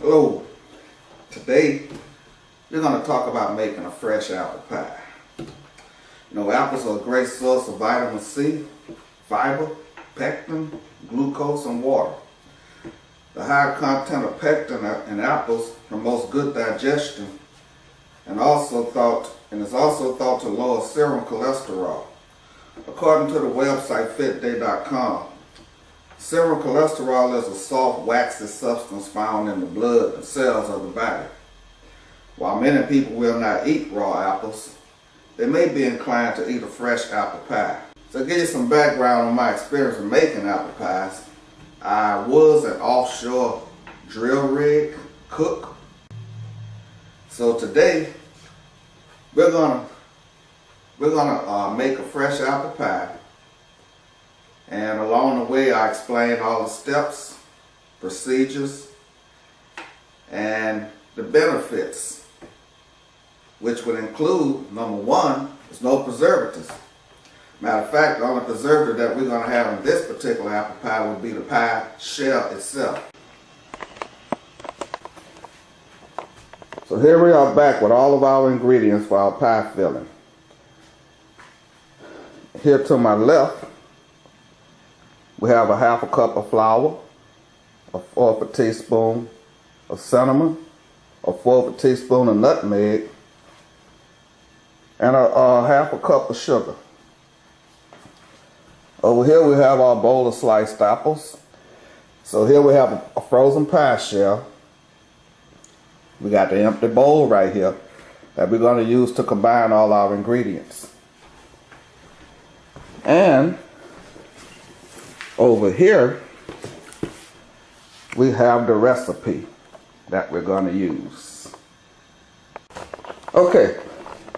Hello. Today we're going to talk about making a fresh apple pie. You know, apples are a great source of vitamin C, fiber, pectin, glucose, and water. The high content of pectin in apples promotes good digestion and is also thought to lower serum cholesterol. According to the website fitday.com, serum cholesterol is a soft, waxy substance found in the blood and cells of the body. While many people will not eat raw apples, they may be inclined to eat a fresh apple pie. So to give you some background on my experience in making apple pies, I was an offshore drill rig cook. So today we're gonna make a fresh apple pie. And along the way, I explain all the steps, procedures, and the benefits, which would include, number one, is no preservatives. Matter of fact, the only preservative that we're going to have in this particular apple pie would be the pie shell itself. So here we are back with all of our ingredients for our pie filling. Here to my left, we have a half a cup of flour, a fourth of a teaspoon of cinnamon, a fourth of a teaspoon of nutmeg, and a half a cup of sugar. Over here we have our bowl of sliced apples. So here we have a frozen pie shell. We got the empty bowl right here that we're going to use to combine all our ingredients. And over here, we have the recipe that we're going to use. Okay,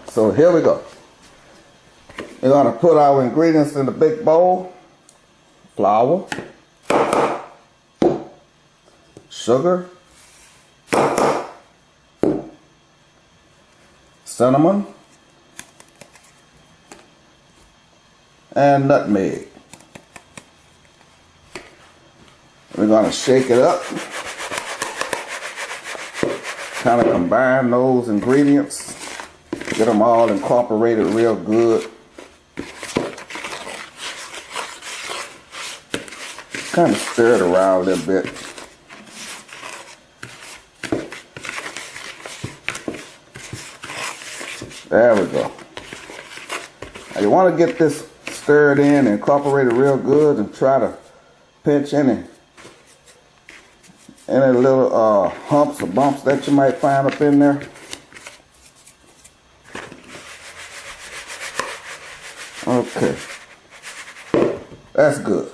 so here we go. We're going to put our ingredients in the big bowl. Flour, sugar, cinnamon, and nutmeg. We're going to shake it up, kind of combine those ingredients, get them all incorporated real good. Kind of stir it around a little bit. There we go. Now you want to get this stirred in and incorporated real good and try to pinch any little humps or bumps that you might find up in there. Okay, that's good.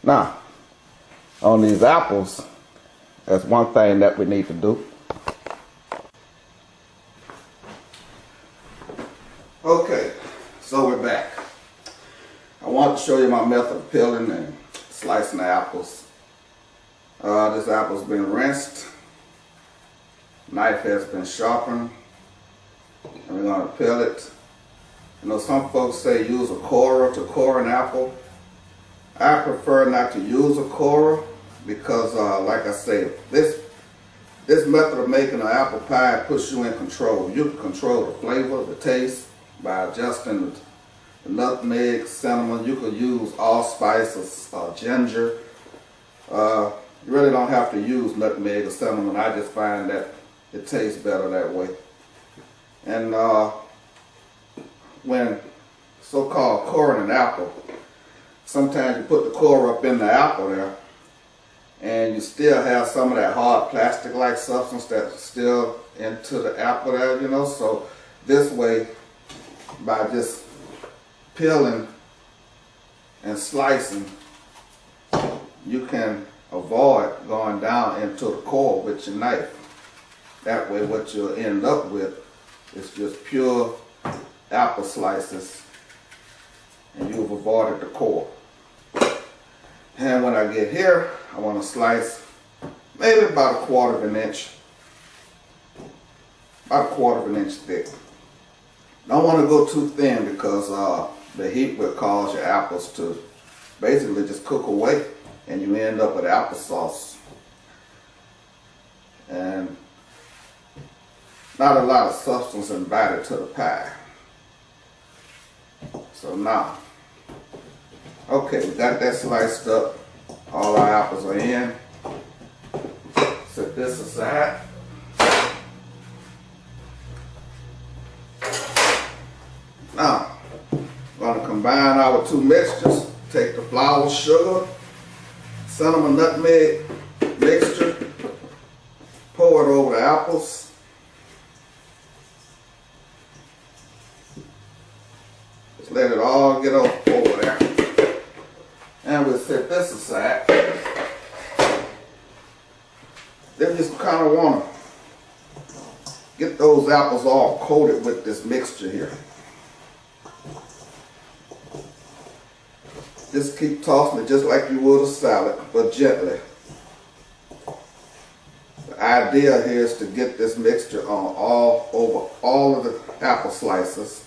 Now, on these apples, that's one thing that we need to do. Okay, so we're back. I want to show you my method of peeling and slicing the apples. This apple's been rinsed, knife has been sharpened, and we're going to peel it. You know, some folks say use a corer to core an apple. I prefer not to use a corer because, like I said, this method of making an apple pie puts you in control. You can control the flavor, the taste, by adjusting the nutmeg, cinnamon. You could use allspice or ginger. You really don't have to use nutmeg or cinnamon. I just find that it tastes better that way. And when so-called coring an apple, sometimes you put the core up in the apple there and you still have some of that hard plastic-like substance that's still into the apple there, you know. So this way, by just peeling and slicing, you can avoid going down into the core with your knife. That way what you'll end up with is just pure apple slices and you've avoided the core. And when I get here, I want to slice maybe about a quarter of an inch thick. Don't want to go too thin because the heat will cause your apples to basically just cook away and you end up with applesauce. and not a lot of substance invited to the pie. So now, okay, we got that sliced up. All our apples are in. Set this aside. Now, we're going to combine our two mixtures. Take the flour, sugar, cinnamon, nutmeg mixture, pour it over the apples. Just let it all get over there. And we'll set this aside. Then we just kind of want to get those apples all coated with this mixture here. Just keep tossing it just like you would a salad, but gently. The idea here is to get this mixture on over all of the apple slices.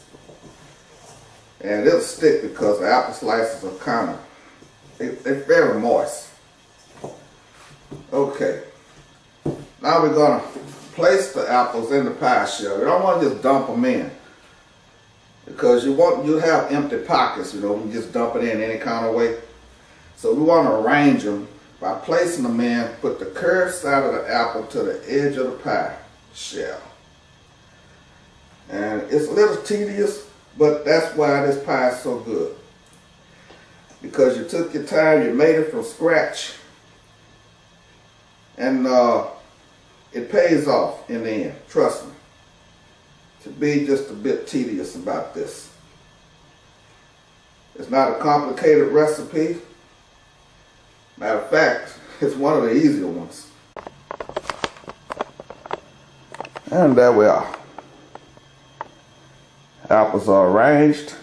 And it'll stick because the apple slices are kind of, they're very moist. Okay. Now we're going to place the apples in the pie shell. You don't want to just dump them in, because you have empty pockets, you know, when you just dump it in any kind of way. So we want to arrange them by placing them in, put the curved side of the apple to the edge of the pie shell. And it's a little tedious, but that's why this pie is so good. Because you took your time, you made it from scratch, and it pays off in the end, trust me. To be just a bit tedious about this. It's not a complicated recipe. Matter of fact, it's one of the easier ones. And there we are. Apples are arranged.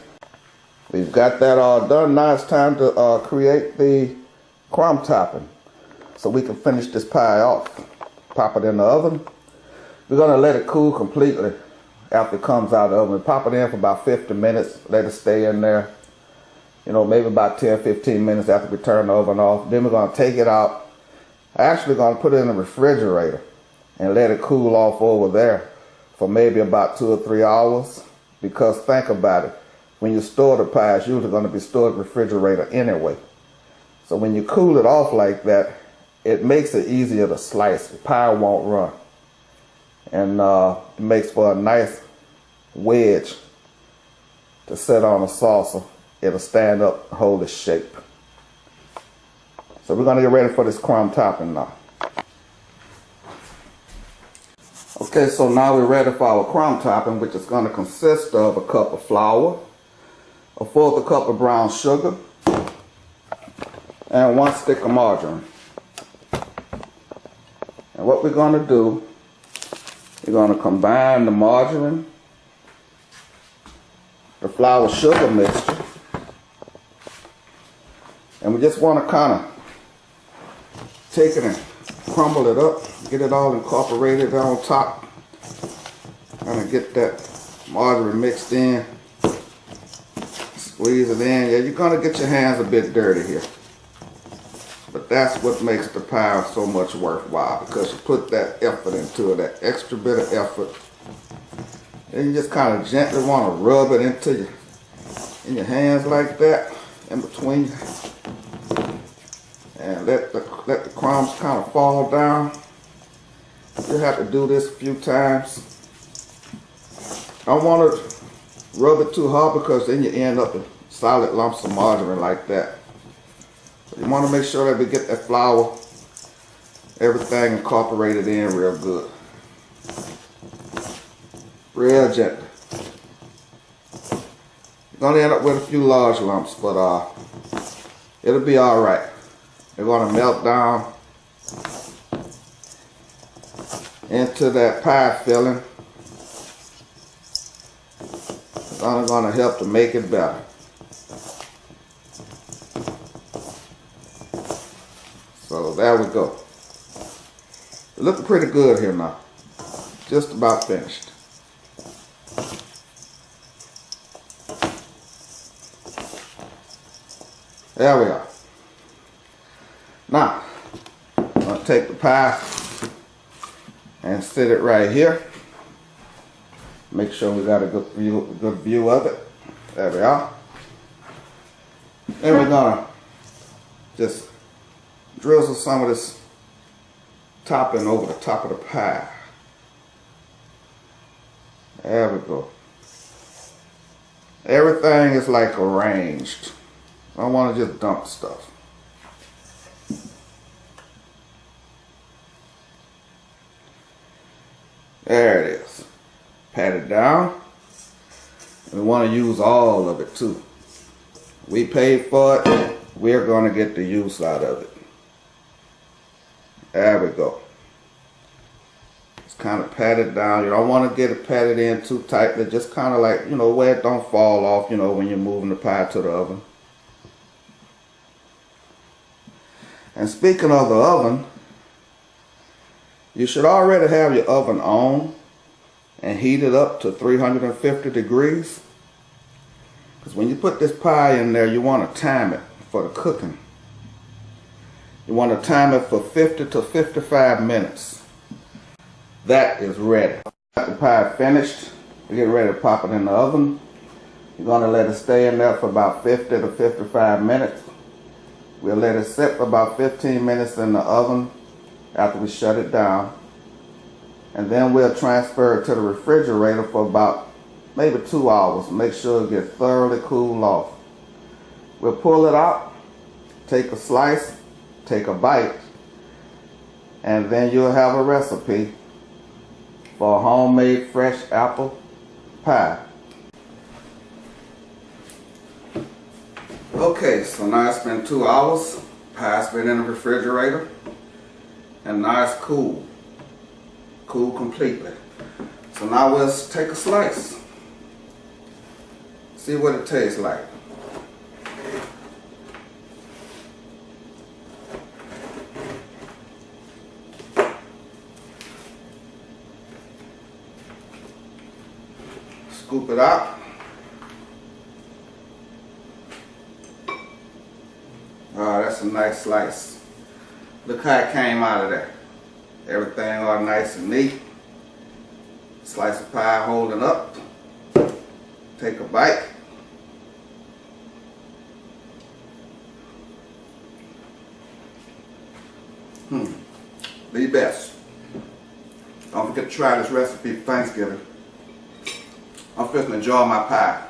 We've got that all done. Now it's time to create the crumb topping so we can finish this pie off. Pop it in the oven. We're going to let it cool completely after it comes out of the oven. Pop it in for about 50 minutes. Let it stay in there. You know, maybe about 10-15 minutes after we turn the oven off. Then we're going to take it out. Actually going to put it in the refrigerator and let it cool off over there for maybe about 2 or 3 hours. Because think about it. When you store the pie, it's usually going to be stored in the refrigerator anyway. So when you cool it off like that, it makes it easier to slice. The pie won't run. And it makes for a nice wedge to set on a saucer. It'll stand up, hold its shape. So we're going to get ready for this crumb topping now. Okay, so now we're ready for our crumb topping, which is going to consist of a cup of flour, a fourth of a cup of brown sugar, and 1 stick of margarine. And what we're going to do, we're going to combine the margarine, the flour sugar mixture, and we just want to kind of take it and crumble it up, get it all incorporated on top, kind of get that margarine mixed in, squeeze it in. Yeah, you're going to get your hands a bit dirty here. But that's what makes the pie so much worthwhile, because you put that effort into it, that extra bit of effort. Then you just kind of gently want to rub it in your hands like that, in between, and let the crumbs kind of fall down. You have to do this a few times. Don't want to rub it too hard, because then you end up with solid lumps of margarine like that. You want to make sure that we get that flour, everything incorporated in real good. Real gently. You're going to end up with a few large lumps, but it'll be alright. They're going to melt down into that pie filling. It's only going to help to make it better. So there we go. It's looking pretty good here now. Just about finished. There we are. Now, I'm going to take the pie, and sit it right here. Make sure we got a good view of it. There we are. Then we're gonna just drizzle some of this topping over the top of the pie. There we go. Everything is like arranged. I don't want to just dump stuff. There it is. Pat it down. We want to use all of it too. We paid for it. We're going to get the use out of it. There we go. Just kind of pat it down. You don't want to get it patted in too tightly. Just kind of like, you know, where it don't fall off, you know, when you're moving the pie to the oven. And speaking of the oven, you should already have your oven on and heat it up to 350 degrees. Because when you put this pie in there, you want to time it for the cooking. You want to time it for 50 to 55 minutes. That is ready. Got the pie finished. We get ready to pop it in the oven. You're going to let it stay in there for about 50 to 55 minutes. We'll let it sit for about 15 minutes in the oven after we shut it down. And then we'll transfer it to the refrigerator for about maybe 2 hours. Make sure it gets thoroughly cooled off. We'll pull it out, take a slice, take a bite, and then you'll have a recipe for a homemade fresh apple pie. Okay, so now it's been 2 hours. Pie's been in the refrigerator, and now it's cool. Cool completely. So now we'll take a slice. See what it tastes like. Scoop it out. Oh, that's a nice slice. Look how it came out of there. Everything all nice and neat. Slice of pie holding up. Take a bite. The best. Don't forget to try this recipe for Thanksgiving. I'm fixing to enjoy my pie.